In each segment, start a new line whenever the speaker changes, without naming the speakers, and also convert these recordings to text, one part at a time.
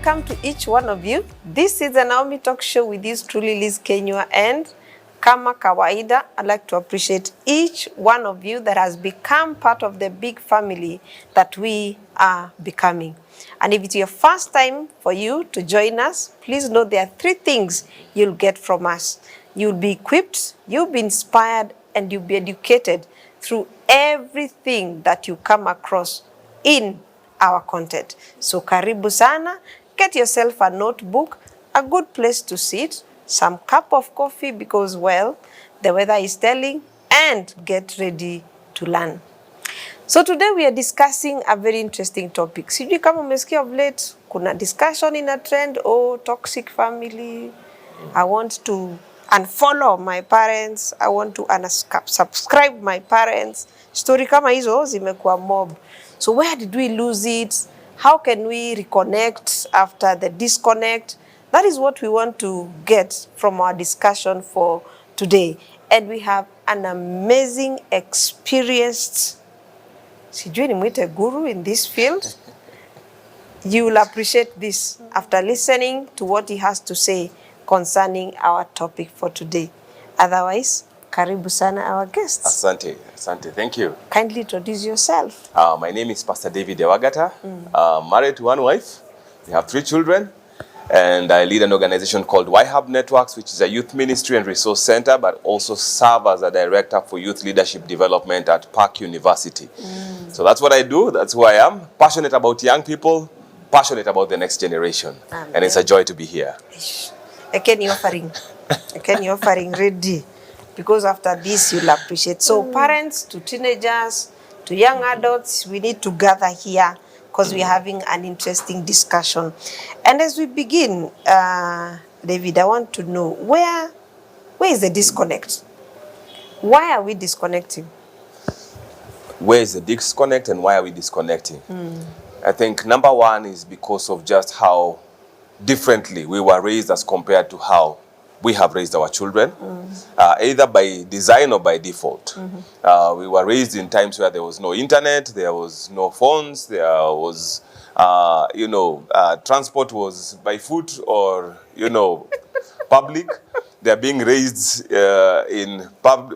welcome to each one of you. This is the Naomi Talk Show with this truly Liz Kenywa, and kama kawaida, I'd like to appreciate each one of you that has become part of the big family that we are becoming. And if it's your first time for you to join us, please know there are 3 things you'll get from us. You'll be equipped, you'll be inspired, and you'll be educated through everything that you come across in our content. So karibu sana, get yourself a notebook, a good place to sit, some cup of coffee because, well, the weather is telling, and get ready to learn. So today we are discussing a very interesting topic. Sijui kama umesikia of late, kuna discussion in a trend, toxic family, I want to unfollow my parents, I want to unsubscribe my parents. Story kama hizo zimekuwa mob. So where did we lose it? How can we reconnect after the disconnect? That is what we want to get from our discussion for today. And we have an amazing, experienced, sijui nimwite guru in this field. You will appreciate this after listening to what he has to say concerning our topic for today. Otherwise, karibu sana our guests.
Asante, thank you.
Kindly introduce yourself.
My name is Pastor David Dewagata. Married to one wife. We have 3 children. And I lead an organization called YHub Networks, which is a youth ministry and resource center, but also serve as a director for youth leadership development at Park University. So that's what I do. That's who I am. Passionate about young people, passionate about the next generation. Amen. And it's a joy to be here.
Again, you're offering ready. Because after this, you'll appreciate. So parents to teenagers, to young adults, we need to gather here because we're having an interesting discussion. And as we begin, David, I want to know, where is the disconnect? Why are we disconnecting?
Where is the disconnect and why are we disconnecting? I think number 1 is because of just how differently we were raised as compared to how we have raised our children, either by design or by default. We were raised in times where there was no internet, there was no phones, there was, transport was by foot or, public. They are being raised in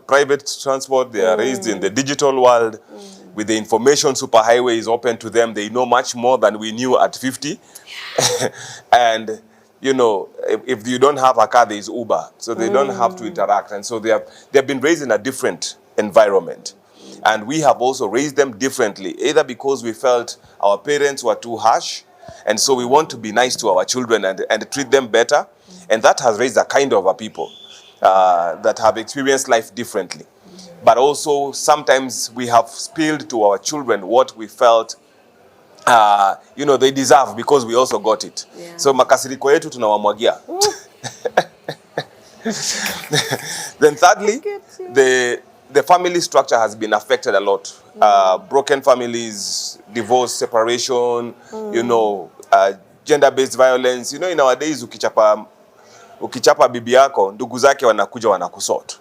private transport. They are raised in the digital world. With the information superhighway is open to them. They know much more than we knew at 50. And if you don't have a car, there is Uber. So they don't have to interact. And so they have been raised in a different environment. And we have also raised them differently, either because we felt our parents were too harsh, and so we want to be nice to our children and treat them better. And that has raised a kind of a people that have experienced life differently. But also sometimes we have spilled to our children what we felt they deserve because we also got it. Yeah. So makasiriko yetu tunawamwagia. Then thirdly, the family structure has been affected a lot. Broken families, divorce, separation, gender-based violence. In our days, ukichapa bibi yako, ndugu zake wanakuja wanakusort.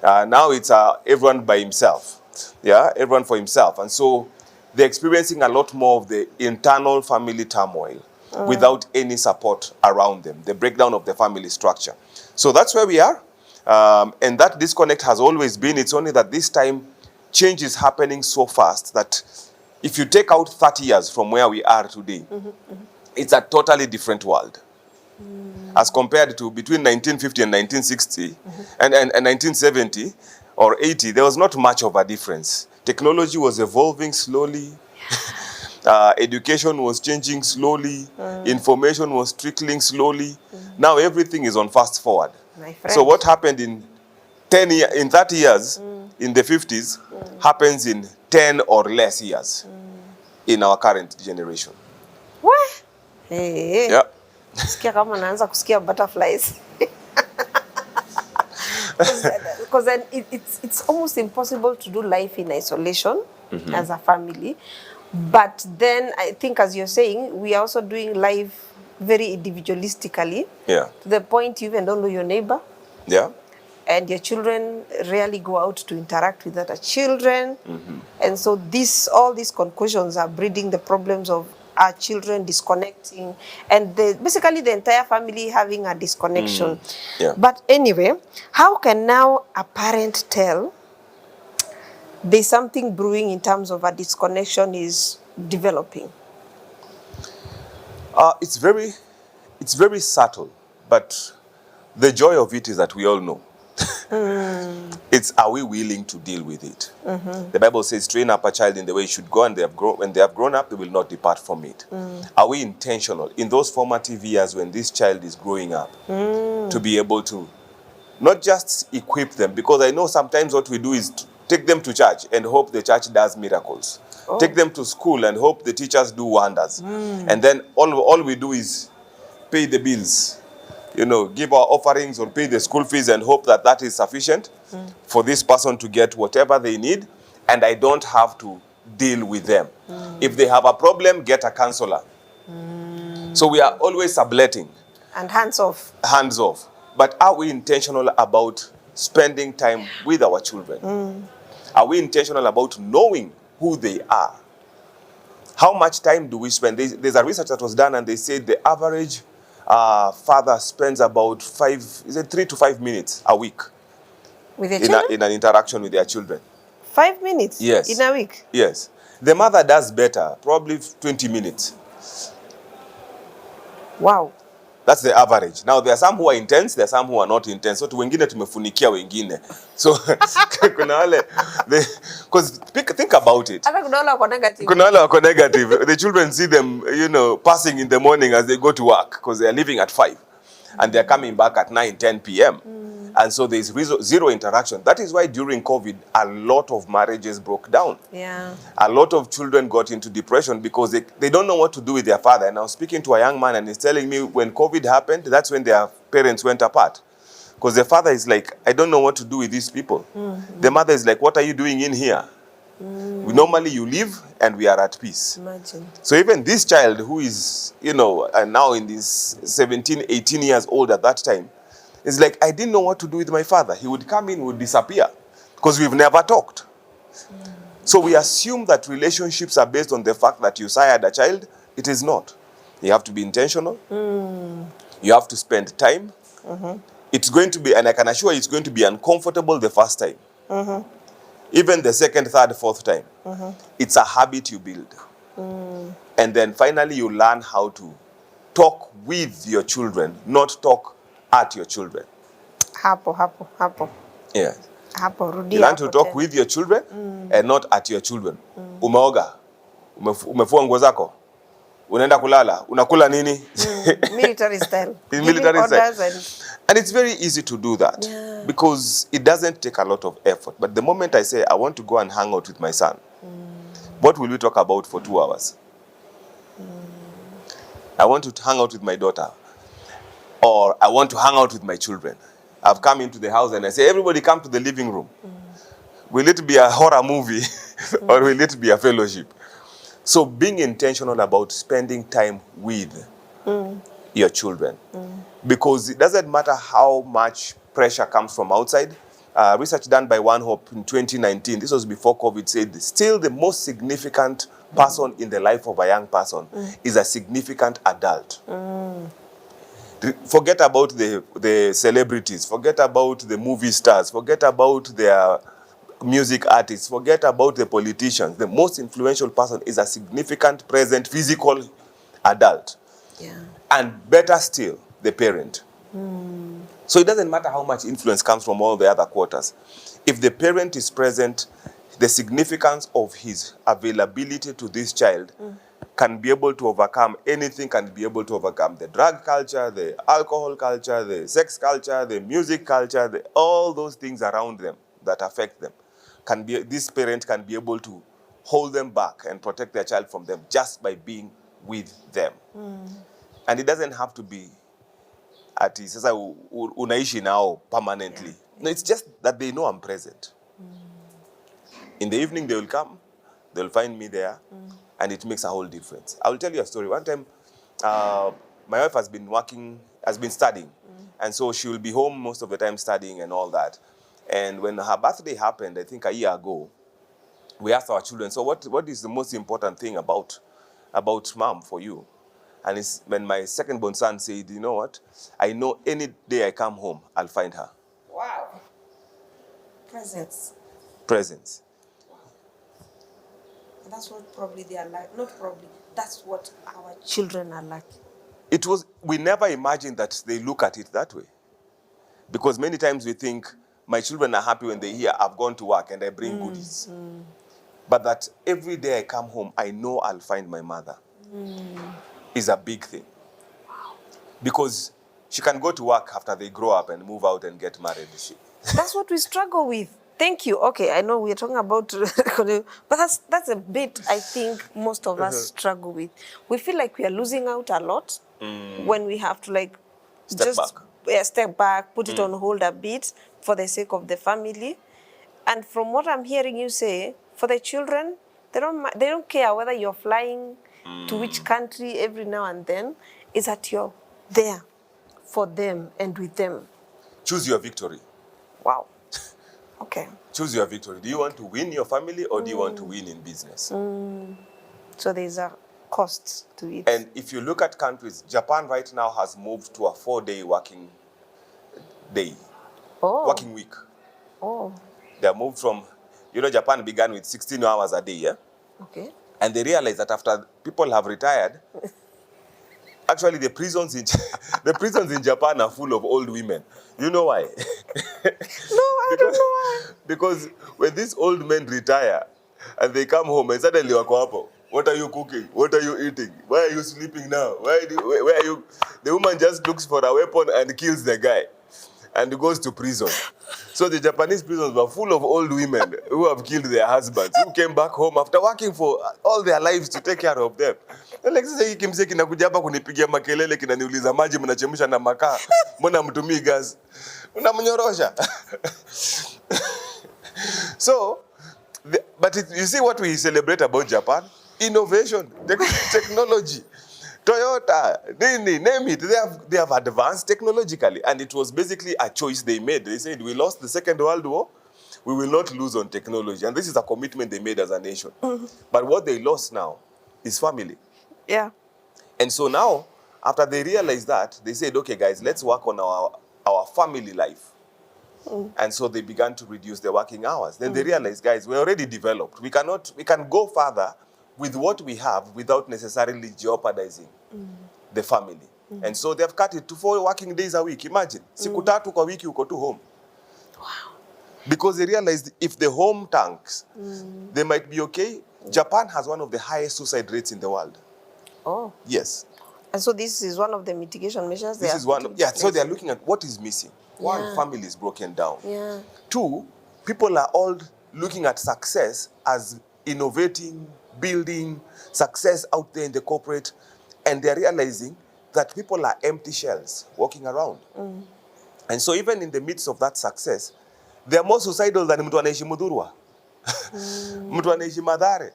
Now it's everyone by himself. Yeah, everyone for himself. And so they're experiencing a lot more of the internal family turmoil without any support around them, the breakdown of the family structure. So that's where we are. And that disconnect has always been. It's only that this time change is happening so fast that if you take out 30 years from where we are today, it's a totally different world. As compared to between 1950 and 1960 and 1970 or 80, there was not much of a difference. Technology was evolving slowly. Education was changing slowly. Information was trickling slowly. Now everything is on fast forward. So what happened in 30 years in the 50s happens in 10 or less years in our current generation.
What? Hey.
Yeah.
Sikia kama naanza kusikia butterflies. Because then it's almost impossible to do life in isolation as a family. But then I think, as you're saying, we are also doing life very individualistically. Yeah. To the point you even don't know your neighbor.
Yeah.
And your children rarely go out to interact with other children. And so all these conclusions are breeding the problems of our children disconnecting, and basically the entire family having a disconnection.
Yeah.
But anyway, how can now a parent tell there's something brewing in terms of a disconnection is developing?
It's very subtle, but the joy of it is that we all know. It's, are we willing to deal with it? The Bible says, train up a child in the way he should go, and when they have grown up, they will not depart from it. Are we intentional in those formative years when this child is growing up to be able to not just equip them? Because I know sometimes what we do is take them to church and hope the church does miracles. Take them to school and hope the teachers do wonders. And then all we do is pay the bills, give our offerings or pay the school fees and hope that that is sufficient for this person to get whatever they need, and I don't have to deal with them. If they have a problem, get a counselor. So we are always subletting.
And hands off.
Hands off. But are we intentional about spending time with our children? Are we intentional about knowing who they are? How much time do we spend? There's a research that was done, and they said the average father spends about 3 to 5 minutes a week
With your children?
in an interaction with their children.
5 minutes?
Yes.
In a week?
Yes. The mother does better, probably 20 minutes.
Wow.
That's the average. Now, there are some who are intense, there are some who are not intense. So, wengine tumefunikia wengine. So, kuna wale, because think about it.
Hata kuna wale wako negative.
Kuna wale wako negative. The children see them, passing in the morning as they go to work, because they are leaving at 5. And they are coming back at 9, 10 p.m. And so there is zero interaction. That is why during COVID, a lot of marriages broke down.
Yeah.
A lot of children got into depression because they don't know what to do with their father. And I was speaking to a young man, and he's telling me when COVID happened, that's when their parents went apart. Because the father is like, I don't know what to do with these people. The mother is like, what are you doing in here? Normally you leave and we are at peace.
Imagine.
So even this child who is, and now in this 17, 18 years old at that time, is like, I didn't know what to do with my father. He would come in, would disappear, because we've never talked. So we assume that relationships are based on the fact that you sired a child. It is not. You have to be intentional. You have to spend time. It's going to be, and I can assure you, it's going to be uncomfortable the first time. Even the second, third, fourth time. It's a habit you build. And then finally you learn how to talk with your children, not talk at your children.
Hapo.
Yeah.
Hapo, rudia.
You learn to talk with your children and not at your children. Umeoga? Umefua nguo zako? Unaenda kulala? Unakula nini?
Military style.
Military style. And it's very easy to do that because it doesn't take a lot of effort. But the moment I say, I want to go and hang out with my son, what will we talk about for 2 hours? I want to hang out with my daughter, or I want to hang out with my children. I've come into the house and I say, everybody come to the living room. Will it be a horror movie or will it be a fellowship? So being intentional about spending time with your children. Because it doesn't matter how much pressure comes from outside. Research done by One Hope in 2019, this was before COVID, said still the most significant person in the life of a young person is a significant adult. Forget about the celebrities, forget about the movie stars, forget about their music artists, forget about the politicians. The most influential person is a significant, present, physical adult.
Yeah.
And better still, the parent. So it doesn't matter how much influence comes from all the other quarters. If the parent is present, the significance of his availability to this child can be able to overcome anything, can be able to overcome the drug culture, the alcohol culture, the sex culture, the music culture, all those things around them that affect them. This parent can be able to hold them back and protect their child from them just by being with them. And it doesn't have to be ati sasa unaishi nao permanently. No, it's just that they know I'm present. In the evening they will come, they'll find me there, and it makes a whole difference. I will tell you a story. One time, my wife has been studying, and so she will be home most of the time studying and all that. And when her birthday happened, I think a year ago, we asked our children, so what is the most important thing about about mom for you. And it's when my second-born son said, you know what? I know any day I come home, I'll find her.
Wow. Presence.
Presence.
And that's what probably they are like. Not probably. That's what our children are like.
We never imagined that they look at it that way. Because many times we think, my children are happy when they hear I've gone to work and I bring goodies. But that every day I come home, I know I'll find my mother is a big thing.
Wow.
Because she can go to work after they grow up and move out and get married.
That's what we struggle with. Thank you. Okay, I know we're talking about, but that's a bit I think most of us struggle with. We feel like we are losing out a lot when we have to like step back, put it on hold a bit for the sake of the family. And from what I'm hearing you say, for the children, they don't care whether you're flying to which country every now and then. It's that you're there for them and with them.
Choose your victory.
Wow. Okay.
Choose your victory. Do you want to win your family or do you want to win in business?
So there's a cost to it.
And if you look at countries, Japan right now has moved to a 4-day working day. Working week.
Oh.
They have moved from, Japan began with 16 hours a day, yeah?
Okay.
And they realized that after people have retired, actually the prisons in Japan are full of old women. You know why?
No, I don't know why.
Because when these old men retire and they come home and suddenly wako hapo, what are you cooking? What are you eating? Why are you sleeping now? Where are you? The woman just looks for a weapon and kills the guy and goes to prison. So the Japanese prisons were full of old women who have killed their husbands, who came back home after working for all their lives to take care of them. Like sasa hiki mzee kinakuja hapa kunipigia makelele kinaniuliza maji mnachemsha na makaa. Mbona mtumii gas? Unamnyorosha. So, but you see what we celebrate about Japan? Innovation, technology. Toyota, name it. They have advanced technologically, and it was basically a choice they made. They said, we lost the Second World War, we will not lose on technology. And this is a commitment they made as a nation. But what they lost now is family.
Yeah.
And so now, after they realized that, they said, okay, guys, let's work on our family life. And so they began to reduce the working hours. Then they realized, guys, we're already developed. We can go further with what we have without necessarily jeopardizing the family. And so they've cut it to 4 working days a week. Imagine, siku tatu kwa wiki uko tu home.
Wow.
Because they realized if the home tanks, they might be okay. Japan has one of the highest suicide rates in the world.
Oh.
Yes.
And so this is one of the mitigation measures.
This is one. Yeah. So they are looking at what is missing. One, family is broken down.
Yeah.
2, people are all looking at success as innovating, building success out there in the corporate, and they're realizing that people are empty shells walking around. And so even in the midst of that success, they are more suicidal than mtu anaishi Mudhurwa, mtu anaishi Mathare.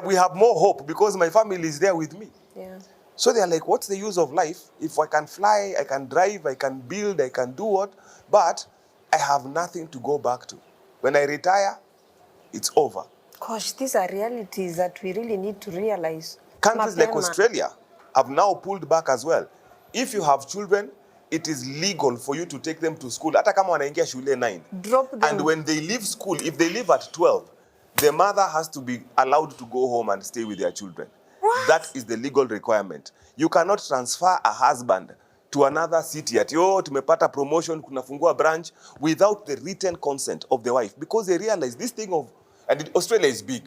We have more hope because my family is there with me.
Yeah.
So they're like, what's the use of life if I can fly, I can drive, I can build, I can do what, but I have nothing to go back to. When I retire, it's over.
Gosh, these are realities that we really need to realize.
Countries like Australia have now pulled back as well. If you have children, it is legal for you to take them to school. Hata kama wanaingia shule 9.
Drop them.
And when they leave school, if they leave at 12, the mother has to be allowed to go home and stay with their children.
What?
That is the legal requirement. You cannot transfer a husband to another city at tumepata promotion, kunafungua branch, without the written consent of the wife, because they realize this thing of, and Australia is big.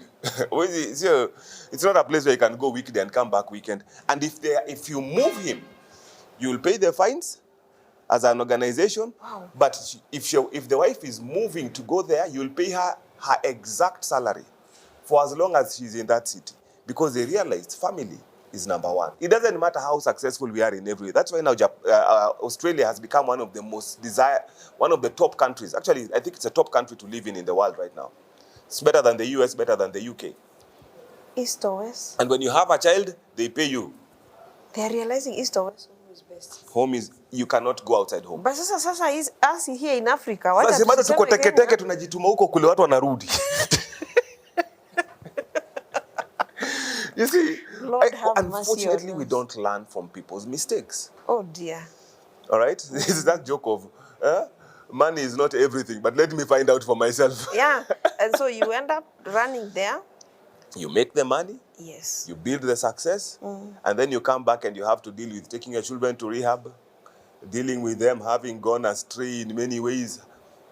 It's not a place where you can go weekday and come back weekend. And if you move him, you will pay the fines as an organization.
Wow.
But if the wife is moving to go there, you will pay her exact salary for as long as she's in that city. Because they realized family is number one. It doesn't matter how successful we are in every way. That's why now Australia has become one of the top countries. Actually, I think it's a top country to live in the world right now. It's better than the US, better than the UK.
East or West.
And when you have a child, they pay you.
They are realizing East or West home is best.
Home is, you cannot go outside home.
But sasa is us here in Africa.
Sasa bado tuko teke tunajituma huko kule watu wanarudi. You see,
Lord have mercy on
unfortunately, we
us.
don't learn from people's mistakes.
Oh dear.
All right? It's that joke of, money is not everything, but let me find out for myself.
Yeah. And so you end up running there.
You make the money,
Yes.
you build the success, and then you come back and you have to deal with taking your children to rehab, dealing with them having gone astray in many ways,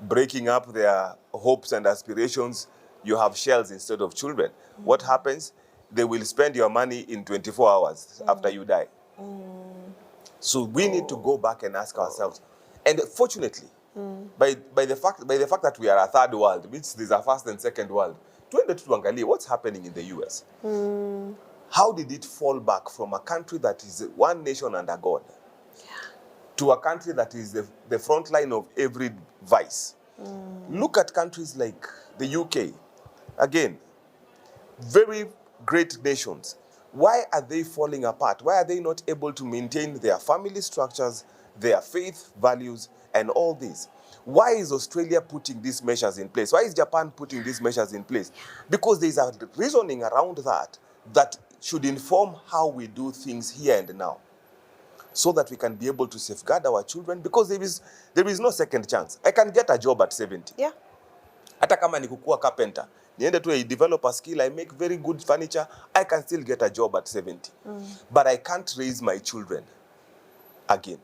breaking up their hopes and aspirations. You have shells instead of children. What happens? They will spend your money in 24 hours after you die. So we need to go back and ask ourselves. And fortunately, by the fact that we are a third world, which is a first and second world, tuangalie what's happening in the US. How did it fall back from a country that is one nation under God to a country that is the front line of every vice? Look at countries like the UK. Again, very great nations. Why are they falling apart? Why are they not able to maintain their family structures, their faith values, and all this? Why is Australia putting these measures in place? Why is Japan putting these measures in place? Because there is a reasoning around that should inform how we do things here and now, so that we can be able to safeguard our children, because there is no second chance. I can get a job at 70.
Yeah.
Hata kama ni kukua carpenter, niende tu I develop a skill, I make very good furniture, I can still get a job at 70. But I can't raise my children again.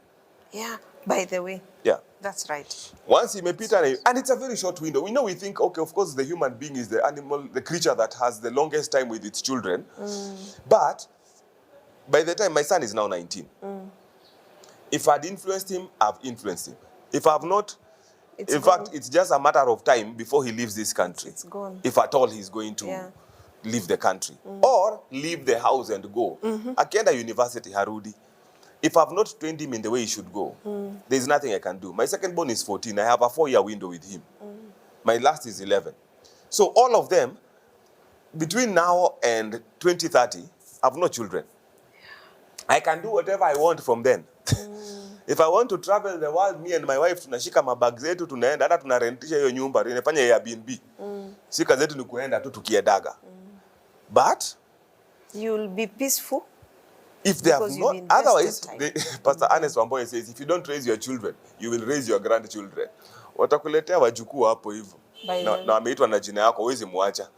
Yeah. By the way.
Yeah.
That's right.
Once imepita, and it's a very short window. We think, okay, of course the human being is the animal, the creature that has the longest time with its children. But by the time, my son is now 19. If I'd influenced him, I've influenced him. If I've not, in fact, it's just a matter of time before he leaves this country.
It's gone.
If at all he's going to leave the country. Or leave the house and go. Akienda university harudi. If I've not trained him in the way he should go, there's nothing I can do. My second born is 14. I have a 4-year window with him. My last is 11. So all of them, between now and 2030, have no children. I can do whatever I want from then. If I want to travel the world, me and my wife tunashika mabag zetu tunaenda, hata tunarentisha hiyo nyumba, tunafanya Airbnb. Sika zetu ni kuenda tu tukiedaga. But
you'll be peaceful.
If they have not, otherwise, Pastor Ernest Wamboye says, if you don't raise your children, you will raise your grandchildren. Watakuletea wajukuu hapo hivyo. Na ameitwa na jina yako, huwezi muacha.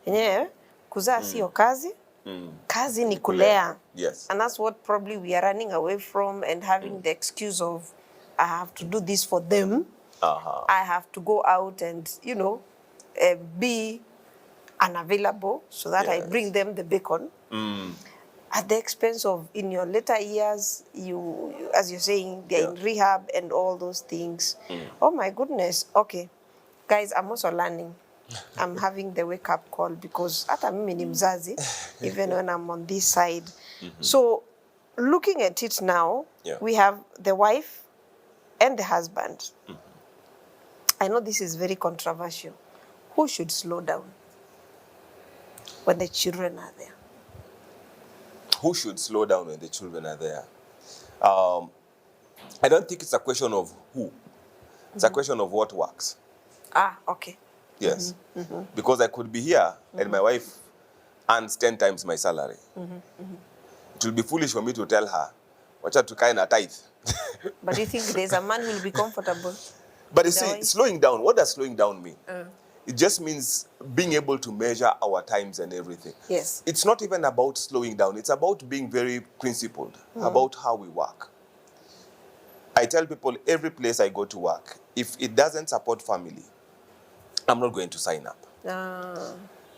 Yenyewe kuzaa sio kazi. Kazi ni kulea.
Yes.
And that's what probably we are running away from, and having the excuse of, I have to do this for them. I have to go out and, be unavailable so that I bring them the bacon. At the expense of, in your later years, you as you're saying, they're in rehab and all those things. Oh my goodness. Okay. Guys, I'm also learning. I'm having the wake-up call, because hata mimi ni mzazi, even when I'm on this side. So, looking at it now, we have the wife and the husband. I know this is very controversial. Who should slow down when the children are there?
Who should slow down when the children are there? I don't think it's a question of who. It's a question of what works.
Ah, okay.
Yes. Because I could be here and my wife earns 10 times my salary. It will be foolish for me to tell her, wacha tukae na tithe.
But do you think there's a man who will be comfortable?
But you see, slowing down, what does slowing down mean? It just means being able to measure our times and everything.
Yes.
It's not even about slowing down. It's about being very principled about how we work. I tell people, every place I go to work, if it doesn't support family, I'm not going to sign up.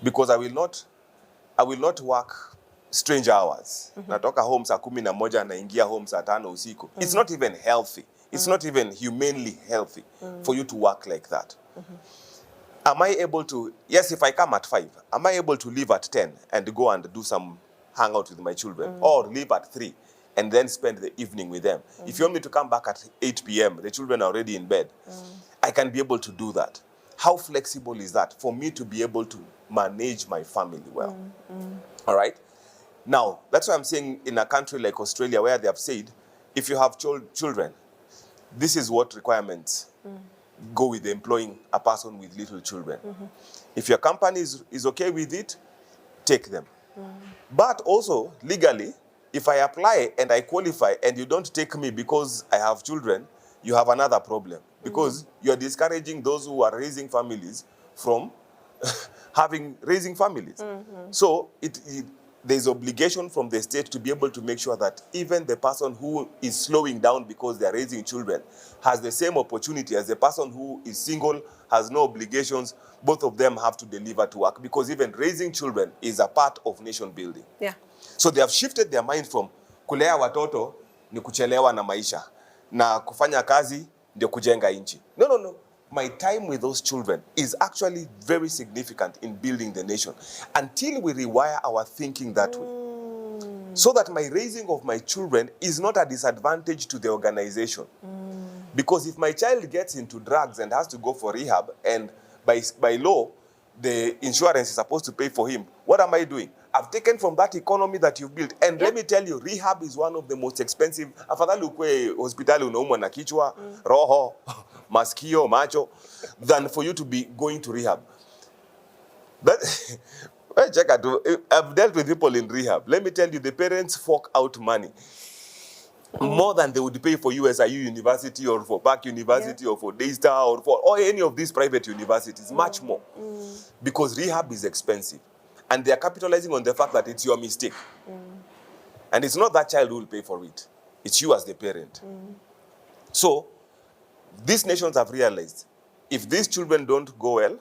Because I will not work strange hours. Natoka home saa 11 naingia home saa 5 usiku. It's not even healthy. It's not even humanely healthy for you to work like that. Am I able to, yes, if I come at 5, am I able to leave at 10 and go and do some hangout with my children? Or leave at 3 and then spend the evening with them? If you want me to come back at 8 p.m., the children are already in bed. I can be able to do that. How flexible is that for me to be able to manage my family well? All right? Now, that's why I'm saying in a country like Australia, where they have said, if you have children, this is what requirements go with employing a person with little children. If your company is okay with it, take them. But also, legally, if I apply and I qualify and you don't take me because I have children, you have another problem. Because you're discouraging those who are raising families from raising families. So there's obligation from the state to be able to make sure that even the person who is slowing down because they're raising children has the same opportunity as the person who is single, has no obligations. Both of them have to deliver to work, because even raising children is a part of nation building.
Yeah.
So they have shifted their mind from kulea watoto ni kuchelewa na maisha, na kufanya kazi ndio kujenga nchi. No. My time with those children is actually very significant in building the nation, until we rewire our thinking that way. So that my raising of my children is not a disadvantage to the organization. Because if my child gets into drugs and has to go for rehab, and by law, the insurance is supposed to pay for him, what am I doing? I've taken from that economy that you've built. And let me tell you, rehab is one of the most expensive. Afadhali ukwe hospitali unaumwa na kichwa, roho, masikio, macho, than for you to be going to rehab. I've dealt with people in rehab. Let me tell you, the parents fork out money more than they would pay for USIU University or for Back University or for Daystar or any of these private universities. Much more. Because rehab is expensive. And they are capitalizing on the fact that it's your mistake. And it's not that child who will pay for it. It's you as the parent. So, these nations have realized, if these children don't go well,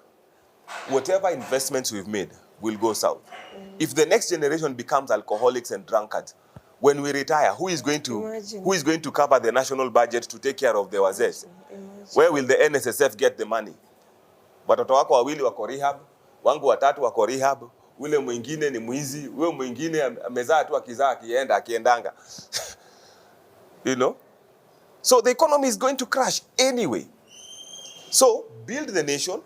whatever investments we've made will go south. If the next generation becomes alcoholics and drunkards, when we retire, who is going to cover the national budget to take care of the wazee? Where will the NSSF get the money? Watoto wako wawili wako rehab, wangu watatu wako rehab, ule mwingine ni mwizi, ule mwingine amezaa tu akizaa akiendanga. You know? So the economy is going to crash anyway. So build the nation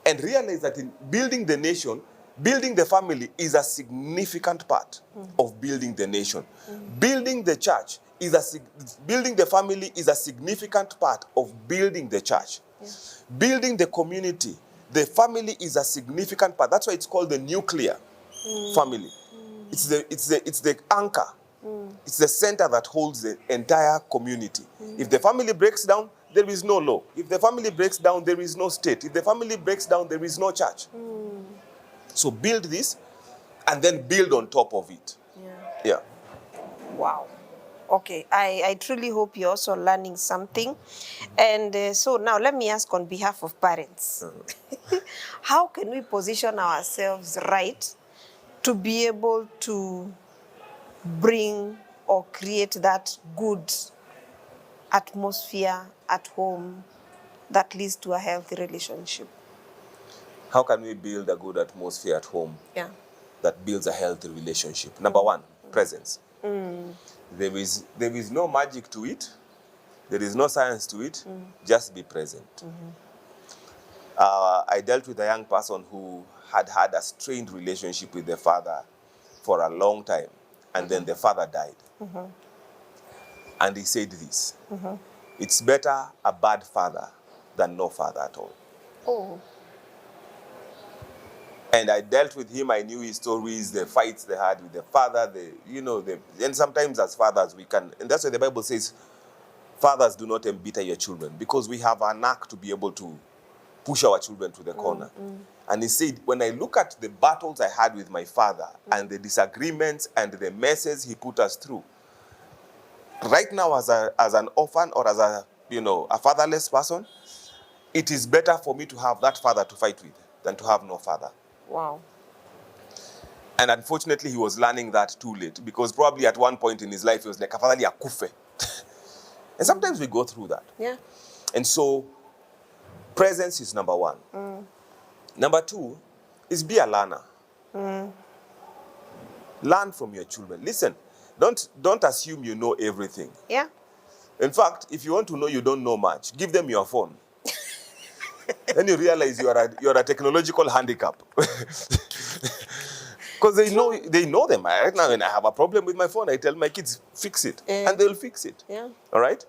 and realize that in building the nation, building the family is a significant part of building the nation. Building the church building the family is a significant part of building the church. Building the community, the family is a significant part. That's why it's called the nuclear family. It's the anchor. It's the center that holds the entire community. If the family breaks down, there is no law. If the family breaks down, there is no state. If the family breaks down, there is no church. So build this and then build on top of it. Yeah.
Wow. Okay, I truly hope you're also learning something. And so now let me ask on behalf of parents. How can we position ourselves right to be able to bring or create that good atmosphere at home that leads to a healthy relationship?
How can we build a good atmosphere at home that builds a healthy relationship? Number one, presence. There is no magic to it. There is no science to it. Just be present. I dealt with a young person who had a strained relationship with the father for a long time. And then the father died. And he said this, it's better a bad father than no father at all.
Oh.
And I dealt with him. I knew his stories, the fights they had with the father, and sometimes as fathers we can, and that's why the Bible says, fathers, do not embitter your children, because we have a knack to be able to push our children to the corner. And he said, when I look at the battles I had with my father and the disagreements and the messes he put us through, right now as an orphan or as a fatherless person, it is better for me to have that father to fight with than to have no father.
Wow.
And unfortunately, he was learning that too late, because probably at one point in his life, he was like, afadhali akufe. And sometimes we go through that.
Yeah.
And so, presence is number one. Number two is be a learner. Learn from your children. Listen, don't assume you know everything.
Yeah.
In fact, if you want to know you don't know much, give them your phone. Then you realize you're a technological handicap. Because they know them. Right now, when I have a problem with my phone, I tell my kids, fix it. And they'll fix it.
Yeah.
All right?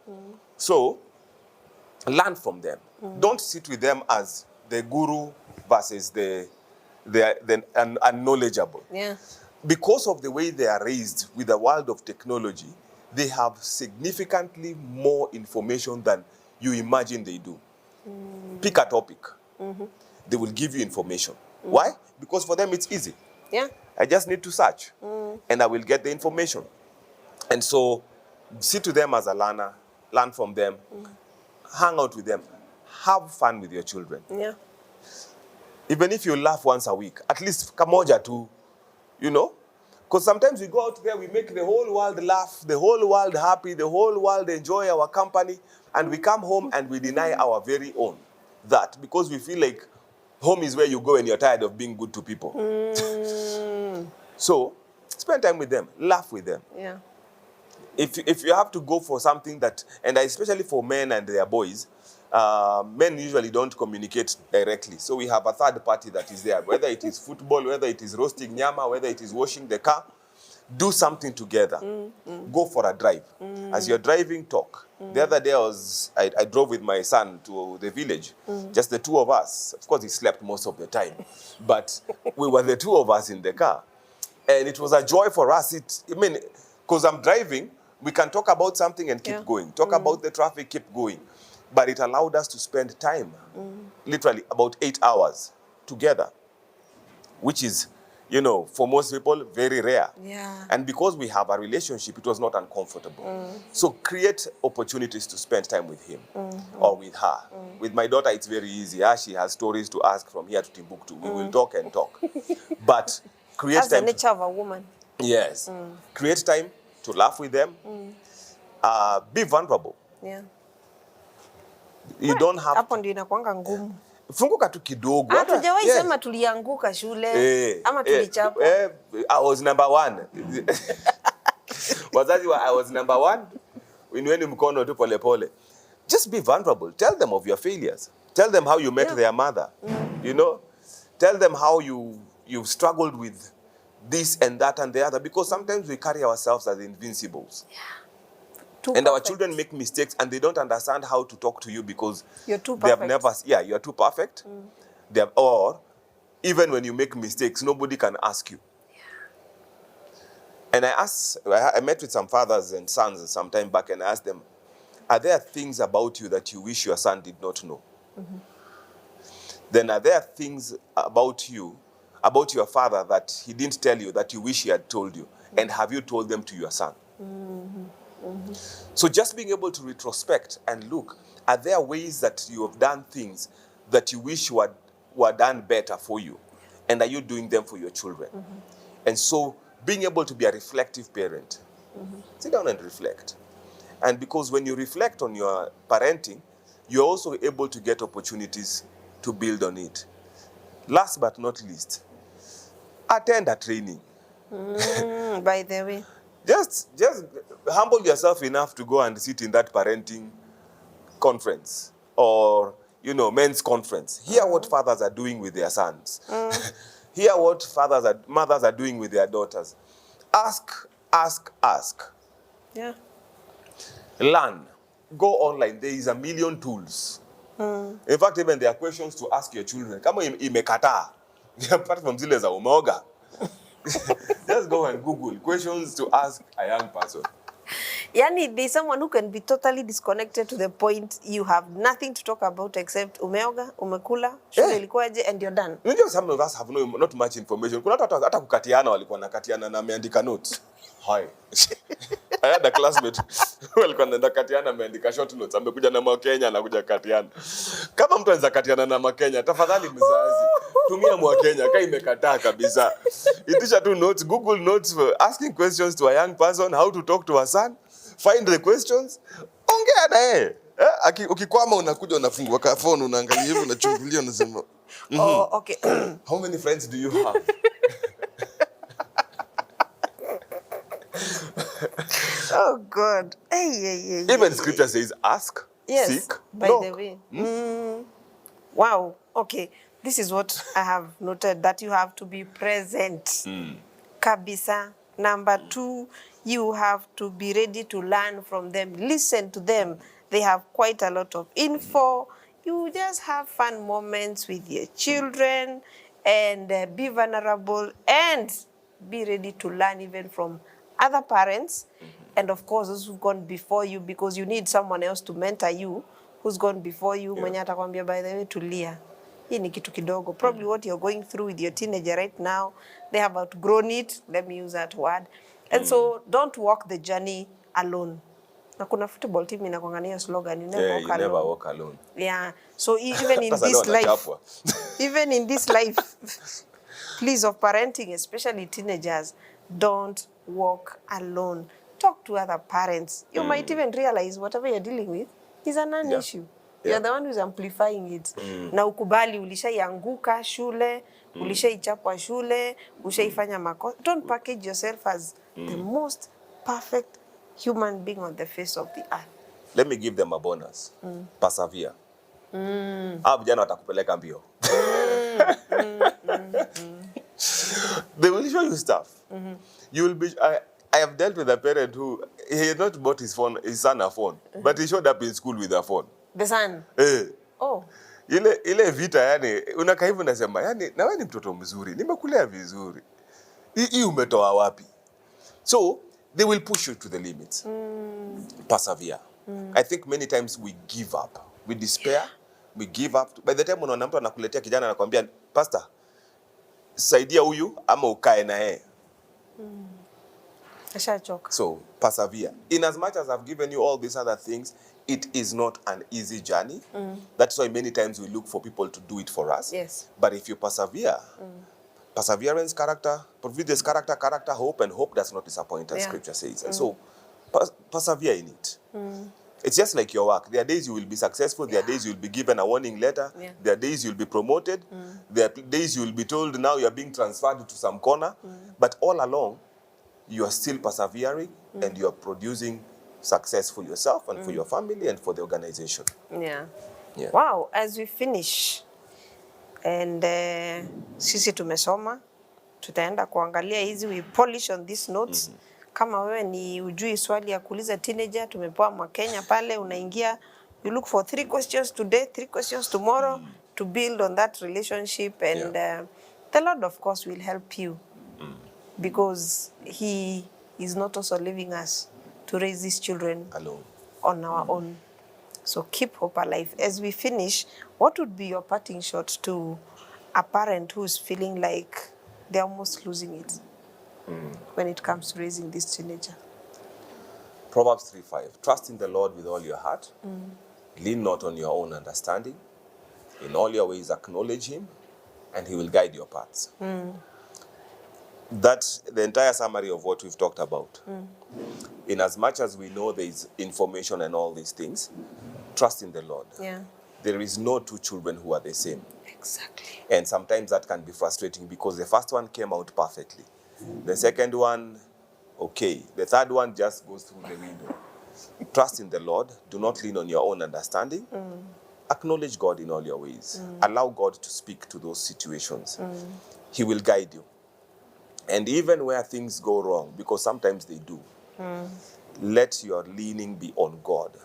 So, Learn from them. Don't sit with them as the guru versus the unknowledgeable.
Yeah.
Because of the way they are raised with the world of technology, they have significantly more information than you imagine they do. Pick a topic. They will give you information. Why? Because for them it's easy.
Yeah.
I just need to search and I will get the information. And so sit to them as a learner, learn from them, hang out with them, have fun with your children.
Yeah.
Even if you laugh once a week, at least kamoja too, you know? Because sometimes we go out there, we make the whole world laugh, the whole world happy, the whole world enjoy our company, and we come home and we deny our very own that because we feel like home is where you go when you're tired of being good to people. So spend time with them, laugh with them.
Yeah.
If you have to go for something that, and especially for men and their boys, men usually don't communicate directly. So we have a third party that is there, whether it is football, whether it is roasting nyama, whether it is washing the car. Do something together. Go for a drive. As you're driving, talk. The other day I drove with my son to the village, just the two of us. Of course, he slept most of the time, but we were the two of us in the car. And it was a joy for us. Because I'm driving, we can talk about something and keep going. Talk about the traffic, keep going. But it allowed us to spend time, literally about 8 hours together, which is, you know, for most people, very rare.
Yeah.
And because we have a relationship, it was not uncomfortable. So create opportunities to spend time with him or with her. With my daughter, it's very easy. She has stories to ask from here to Timbuktu. We will talk and talk. But create
That's the
time.
nature of a woman.
Yes. Create time to laugh with them. Be vulnerable.
Yeah.
You don't have
Hapo ndio inakuanga ngumu.
Funguka tu kidogo.
Hatujawahi sema tulianguka shule ama tulichapwa.
I was number 1. Wazazi I was number 1. Inueni mkono tu pole pole. Just be vulnerable. Tell them of your failures. Tell them how you met their mother. You know? Tell them how you've struggled with this and that and the other, because sometimes we carry ourselves as invincibles.
Yeah.
And our children make mistakes and they don't understand how to talk to you because
you're too perfect.
They have never, you're too perfect. Or even when you make mistakes, nobody can ask you. Yeah. And I met with some fathers and sons some time back and I asked them, are there things about you that you wish your son did not know? Then are there things about you, about your father that he didn't tell you that you wish he had told you? And have you told them to your son? So just being able to retrospect and look, are there ways that you have done things that you wish were done better for you? And are you doing them for your children? And so being able to be a reflective parent, sit down and reflect. And because when you reflect on your parenting, you're also able to get opportunities to build on it. Last but not least, attend a training.
By the way.
Just humble yourself enough to go and sit in that parenting conference or, you know, men's conference. Hear what fathers are doing with their sons. Hear what mothers are doing with their daughters. Ask.
Yeah.
Learn. Go online. There is a million tools. In fact, even there are questions to ask your children. Kama imekataa. Apart from zile za umeoga. Just go and Google questions to ask a young person.
Yani, there's someone who can be totally disconnected to the point you have nothing to talk about except umeoga, umekula, shule ilikuwaje, and you're done.
You know, some of us have not much information. Kuna hata kukatiana walikuwa nakatiana na ameandika notes. Hi. I had a classmate walikuwa wanaenda katiana ameandika short notes. Amekuja na Mkenya anakuja katiana. Kama mtu anaweza katiana na Mkenya, tafadhali mzazi, tumia Mkenya kai imekataa kabisa. Itisha tu notes, Google notes for asking questions to a young person, how to talk to a son. Find the questions. Ongea na yeye. Ukikwama unakuja unafungua ka phone unaangalia hivi unachungulia unasema.
Oh, okay.
How many friends do you have?
Oh God. Hey.
Even scripture says ask, seek,
by
knock.
the way. Wow. Okay. This is what I have noted, that you have to be present. Kabisa. Number 2, you have to be ready to learn from them. Listen to them. They have quite a lot of info. You just have fun moments with your children and be vulnerable and be ready to learn even from other parents. And of course, those who've gone before you, because you need someone else to mentor you who's gone before you. Mwenye atakwambia, by the way, tulia. Hii ni kitu kidogo. Probably what you're going through with your teenager right now, they have outgrown it. Let me use that word. And so don't walk the journey alone. Na kuna football team inakwangania slogan, you never walk alone.
Never walk alone.
Yeah. So even in this life, even in this life, please, of parenting, especially teenagers, don't walk alone. Talk to other parents. You might even realize whatever you're dealing with is a non-issue. You're the one who's amplifying it. Na ukubali ulishaianguka shule, ulishaichapwa shule, ushaifanya makosa. Don't package yourself as the most perfect human being on the face of the earth.
Let me give them a bonus. Persevere. Hao vijana watakupeleka mbio. They will show you stuff. You will be. I have dealt with a parent who he had not bought his son a phone, but he showed up in school with a phone.
The son. Oh.
Ile vita yani unakaa hivi unasema yani na wewe ni mtoto mzuri, nimekulea vizuri. Hii umetoa wapi? So they will push you to the limits. Persevere. I think many times we give up. We despair. We give up. By the time unaona mtu anakuletea kijana anakuambia, "Pastor, saidia huyu ama ukae na yeye."
Ashachoka.
So, persevere. In as much as I've given you all these other things, it is not an easy journey. That's why many times we look for people to do it for us.
Yes.
But if you persevere, perseverance, character, provides character, hope, and hope does not disappoint, as Scripture says. And so, persevere in it. It's just like your work. There are days you will be successful. There are days you will be given a warning letter. There are days you will be promoted. There are days you will be told now you are being transferred to some corner. But all along, you are still persevering and you are producing success for yourself and for your family and for the organization.
Yeah. Wow, as we finish and sisi tumesoma, tutaenda kuangalia hizi, we polish on these notes. Kama wewe ni ujui swali ya kuuliza teenager, tumepewa Mwakenya pale, unaingia, you look for 3 questions today, 3 questions tomorrow to build on that relationship, and the Lord of course will help you. Because he is not also leaving us to raise these children alone on our own. So keep hope alive. As we finish, what would be your parting shot to a parent who is feeling like they're almost losing it when it comes to raising this teenager?
Proverbs 3:5. Trust in the Lord with all your heart. Lean not on your own understanding. In all your ways acknowledge him, and he will guide your paths. That's the entire summary of what we've talked about. In as much as we know there is information and all these things, trust in the Lord. There is no 2 children who are the same.
Exactly.
And sometimes that can be frustrating because the first one came out perfectly. The second one, okay. The third one just goes through the window. Trust in the Lord. Do not lean on your own understanding. Acknowledge God in all your ways. Allow God to speak to those situations. He will guide you. And even where things go wrong, because sometimes they do, let your leaning be on God,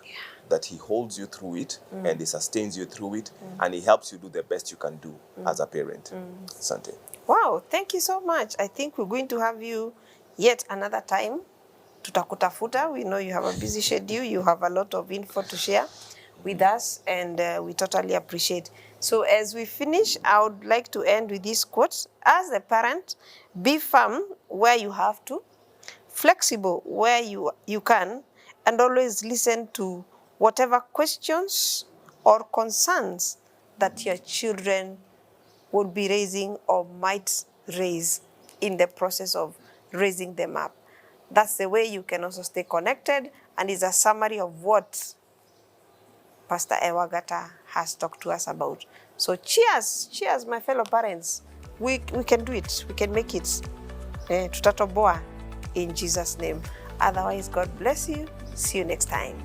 that he holds you through it and he sustains you through it and he helps you do the best you can do as a parent. Sante.
Wow, thank you so much. I think we're going to have you yet another time. Tutakutafuta. We know you have a busy schedule. You have a lot of info to share with us, and we totally appreciate. So as we finish, I would like to end with this quote. As a parent, be firm where you have to, flexible where you can, and always listen to whatever questions or concerns that your children would be raising or might raise in the process of raising them up. That's the way you can also stay connected, and is a summary of what Pastor Ewagata has talked to us about. So cheers, my fellow parents. We can do it. We can make it. Tutatoboa in Jesus' name. Otherwise, God bless you. See you next time.